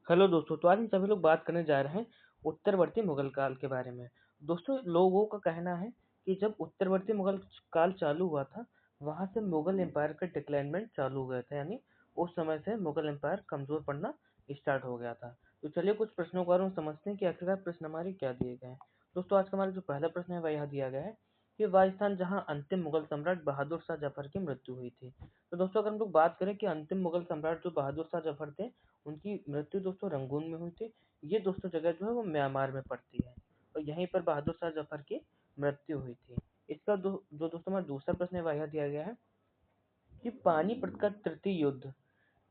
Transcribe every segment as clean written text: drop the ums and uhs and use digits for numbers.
Hello दोस्तों, तो आज हम सभी लोग बात करने जा रहे हैं उत्तरवर्ती मुगल काल के बारे में। दोस्तों, लोगों का कहना है कि जब उत्तरवर्ती मुगल काल चालू हुआ था, वहाँ से मुगल एम्पायर का डिक्लाइनमेंट चालू हो गया था, यानी उस समय से मुगल एम्पायर कमजोर पड़ना स्टार्ट हो गया था। तो चलिए कुछ प्रश्नों के बारे में समझते हैं कि आखिरकार प्रश्न हमारे क्या दिए गए हैं। दोस्तों, आज का हमारा जो पहला प्रश्न है वह यह दिया गया है कि वह स्थान जहाँ अंतिम मुगल सम्राट बहादुर शाह जफर की मृत्यु हुई थी। तो दोस्तों, अगर हम लोग बात करें कि अंतिम मुगल सम्राट जो बहादुर शाह जफर थे, उनकी मृत्यु दोस्तों रंगून में हुई थी। ये दोस्तों जगह जो है वो म्यांमार में पड़ती है और यहीं पर बहादुर शाह जफर की मृत्यु हुई थी। इसका जो दोस्तों हमारा दूसरा प्रश्न है वह यह दिया गया है कि पानीपत का तृतीय युद्ध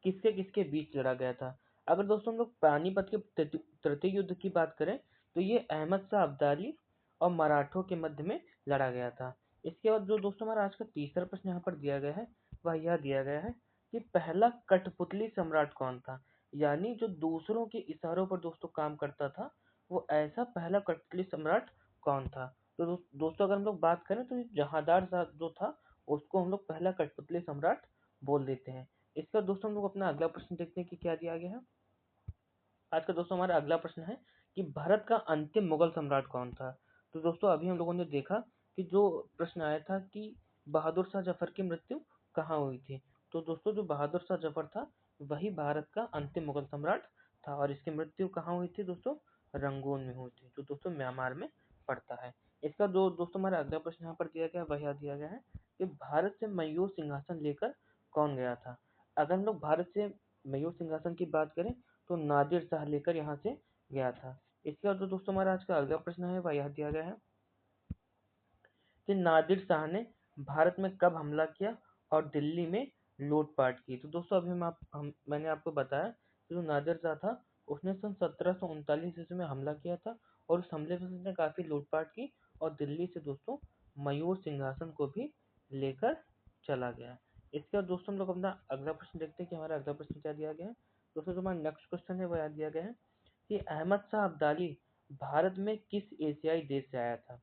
किसके किसके बीच लड़ा गया था। अगर दोस्तों हम लोग पानीपत के तृतीय युद्ध की बात करें तो ये अहमद शाह अब्दाली और मराठों के मध्य में लड़ा गया था। इसके बाद जो दोस्तों हमारा आज का तीसरा प्रश्न यहाँ पर दिया गया है वह यह दिया गया है कि पहला कठपुतली सम्राट कौन था, यानी जो दूसरों के इशारों पर दोस्तों काम करता था, वो ऐसा पहला कठपुतली सम्राट कौन था। तो दोस्तों अगर हम लोग बात करें तो जहांदार शाह जो था उसको हम लोग पहला कठपुतली सम्राट बोल देते हैं। इसका दोस्तों हम लोग अपना अगला प्रश्न देखते हैं कि क्या दिया गया है। आज का दोस्तों हमारा अगला प्रश्न है कि भारत का अंतिम मुगल सम्राट कौन था। तो दोस्तों अभी हम लोगों ने देखा कि जो प्रश्न आया था कि बहादुर शाह जफर की मृत्यु कहाँ हुई थी। तो दोस्तों जो बहादुर शाह जफर था वही भारत का अंतिम मुगल सम्राट था और इसकी मृत्यु कहाँ हुई थी दोस्तों, रंगून में हुई थी जो दोस्तों म्यांमार में पड़ता है। इसका जो दोस्तों हमारा अगला प्रश्न यहाँ पर दिया गया है वह यह दिया गया है कि भारत से मयूर सिंहासन लेकर कौन गया था। अगर हम लोग भारत से मयूर सिंहासन की बात करें तो नादिर शाह लेकर यहाँ से गया था। इसके बाद जो दोस्तों हमारा आज का अगला प्रश्न है वह यह दिया गया है कि नादिर शाह ने भारत में कब हमला किया और दिल्ली में लूटपाट की। तो दोस्तों अभी मैंने आपको बताया कि जो नादिर शाह था उसने सन 1739 ईस्वी में हमला किया था और उस हमले में उसने काफी लूटपाट की और दिल्ली से दोस्तों मयूर सिंहासन को भी लेकर चला गया। इसके बाद दोस्तों हम लोग अपना अगला प्रश्न देखते हैं कि हमारा अगला प्रश्न क्या दिया गया है। दोस्तों जो हमारा नेक्स्ट क्वेश्चन है वह यह दिया गया है कि अहमद शाह अब्दाली भारत में किस एशियाई देश से आया था।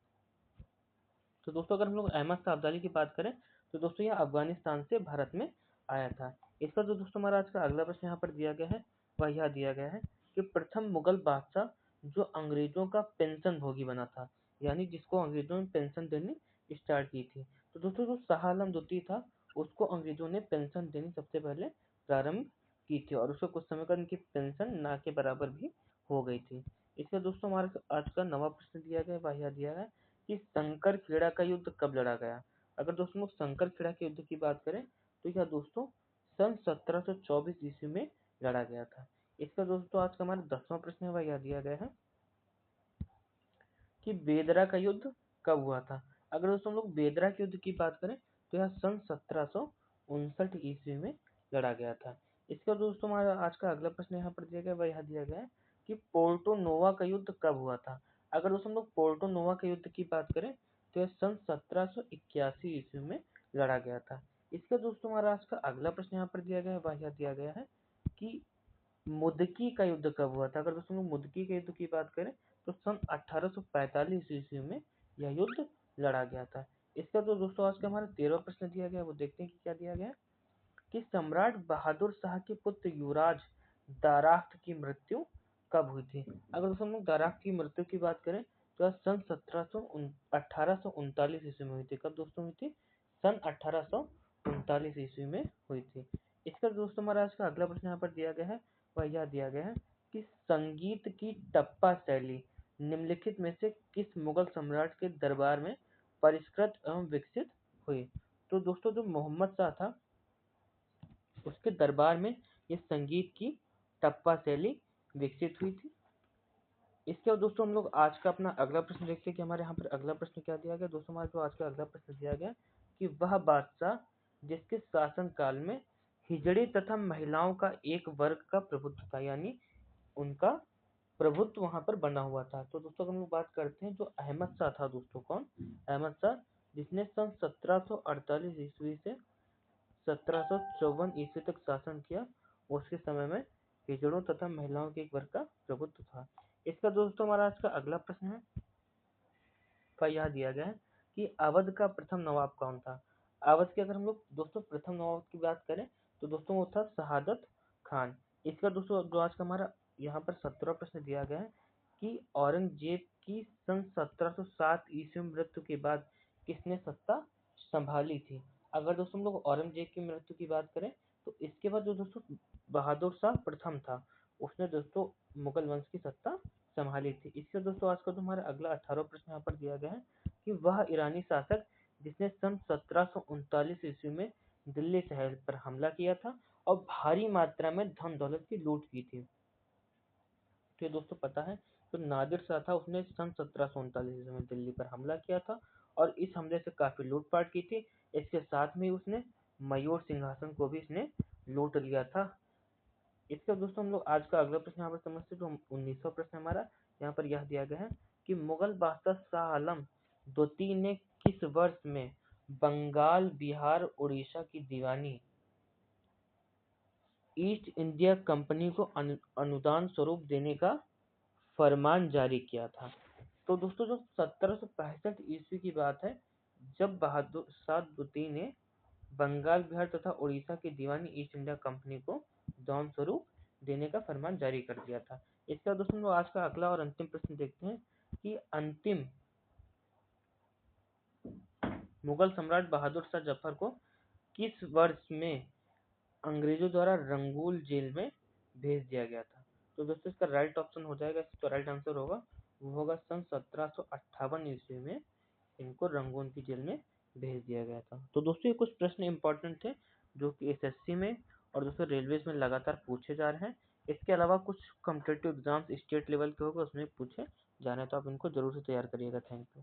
तो दोस्तों अगर हम लोग अहमद शाह अब्दाली की बात करें तो दोस्तों यह अफगानिस्तान से भारत में आया था। इसका जो दोस्तों हमारा आज का अगला प्रश्न यहाँ पर दिया गया है वह यह दिया गया है कि प्रथम मुगल बादशाह जो अंग्रेजों का पेंशन भोगी बना था, यानी जिसको अंग्रेजों ने पेंशन देनी स्टार्ट की थी। तो दोस्तों जो शाह आलम द्वितीय था उसको अंग्रेजों ने पेंशन देनी सबसे पहले प्रारंभ की थी और उसको कुछ समय बाद उनकी पेंशन ना के बराबर भी हो गई थी। इसका दोस्तों हमारा आज का नवा प्रश्न दिया गया है वह यह दिया है कि संकरखेड़ा का युद्ध कब लड़ा गया। अगर दोस्तों लोग संकरखेड़ा के युद्ध की बात करें तो यह दोस्तों सन 1724 ईस्वी में लड़ा गया था। इसका दोस्तों आज का हमारा 10वां प्रश्न है वह यह दिया गया है कि बेदरा का युद्ध कब हुआ था। अगर दोस्तों हम लोग बेदरा के युद्ध की बात करें तो यह सन 1759 ईस्वी में लड़ा गया था। इसका दोस्तों हमारा आज का अगला प्रश्न यहाँ पर दिया गया वह यह दिया गया है कि पोर्टो नोवा का युद्ध कब हुआ था। अगर दोस्तों हम लोग पोर्टो नोवा के युद्ध की बात करें तो यह सन 1781 ईस्वी में लड़ा गया था। इसका दोस्तों हमारा आज का अगला प्रश्न यहाँ पर दिया गया है वह यह दिया गया है कि मुदकी का युद्ध कब हुआ था। अगर दोस्तों लोग मुदकी के युद्ध की बात करें तो सन 1845 ईस्वी में यह युद्ध लड़ा गया था। इसका तो दोस्तों आज का हमारा 13वां प्रश्न दिया गया है, वो देखते हैं कि क्या दिया गया है कि सम्राट बहादुर शाह के पुत्र युवराज दाराख्त की मृत्यु कब हुई थी। अगर दोस्तों हम लोग दाराख्त की मृत्यु की बात करें तो यह सन 1839 ईस्वी में हुई थी। कब दोस्तों हुई थी, सन 1839 ईस्वी में हुई थी। इसका दोस्तों हमारा आज का अगला प्रश्न यहाँ पर दिया गया है वह यह दिया गया है कि संगीत की टप्पा शैली निम्नलिखित में से किस मुगल सम्राट के दरबार में परिष्कृत एवं विकसित हुई। तो दोस्तों जो मोहम्मद शाह था उसके दरबार में ये संगीत की टप्पा शैली विकसित हुई थी। इसके बाद दोस्तों हम लोग आज का अपना अगला प्रश्न देखते हैं कि हमारे यहाँ पर अगला प्रश्न क्या दिया गया। दोस्तों हमारे जो आज का अगला प्रश्न दिया गया कि वह बादशाह जिसके शासन काल में हिजड़े तथा महिलाओं का एक वर्ग का प्रभुत्व था, यानी उनका प्रभुत्व वहां पर बना हुआ था। तो दोस्तों हम लोग बात करते हैं जो अहमद शाह था, दोस्तों कौन, अहमद शाह, जिसने सन 1748 ईस्वी से 1754 ईस्वी तक शासन किया। उसके समय में हिजड़ों तथा महिलाओं के एक वर्ग का प्रभुत्व था। इसका दोस्तों हमारा आज का अगला प्रश्न है का यह दिया गया है कि अवध का प्रथम नवाब कौन था। अवध के अगर हम लोग दोस्तों प्रथम नवाब की बात करें तो दोस्तों वो था शहादत खान। इसका दोस्तों जो आज का हमारा यहाँ पर 17वां प्रश्न दिया गया है कि औरंगजेब की सन 1707 ईस्वी में मृत्यु के बाद किसने सत्ता संभाली थी। अगर दोस्तों हम लोग औरंगजेब की मृत्यु की बात करें तो इसके बाद जो दोस्तों बहादुर शाह प्रथम था, उसने दोस्तों मुगल वंश की सत्ता संभाली थी। इसके दोस्तों आज का जो हमारा अगला 18वां प्रश्न यहाँ पर दिया गया है कि वह ईरानी शासक जिसने सन 1739 ईस्वी में दिल्ली शहर पर हमला किया था और भारी मात्रा में धन दौलत की लूट की थी। तो ये दोस्तों पता है, तो नादिर शाह था, उसने सन 1739 ईस्वी में दिल्ली पर हमला किया था और इस हमले से काफी लूटपाट की थी। इसके साथ में उसने मयूर सिंहासन को भी इसने लूट लिया था। इसका दोस्तों हम लोग आज का अगला प्रश्न यहाँ पर समझते हैं। तो 19वां प्रश्न हमारा यहाँ पर यह दिया गया है कि मुगल बादशाह शाह आलम द्वितीय ने किस वर्ष में बंगाल, बिहार, उड़ीसा की दीवानी ईस्ट इंडिया कंपनी को अनुदान स्वरूप देने का फरमान जारी किया था। तो दोस्तों जो 1765 ईस्वी की बात है, जब बहादुर शाह द्वितीय ने बंगाल, बिहार तथा उड़ीसा की दीवानी ईस्ट इंडिया कंपनी को दान स्वरूप देने का फरमान जारी कर दिया था। इसका दोस्तों हम लोग आज का अगला और अंतिम प्रश्न देखते हैं कि अंतिम मुगल सम्राट बहादुर शाह जफर को किस वर्ष में अंग्रेजों द्वारा रंगून जेल में भेज दिया गया था। तो दोस्तों इसका राइट ऑप्शन हो जाएगा, इसका राइट आंसर होगा वो होगा सन 1758 ईस्वी में इनको रंगून की जेल में भेज दिया गया था। तो दोस्तों ये कुछ प्रश्न इंपॉर्टेंट थे जो कि एसएससी में और दोस्तों रेलवेज में लगातार पूछे जा रहे हैं। इसके अलावा कुछ कॉम्पिटिटिव एग्जाम्स स्टेट लेवल के होगा उसमें पूछे जा रहे हैं, तो आप इनको जरूर से तैयार करिएगा। Thank you.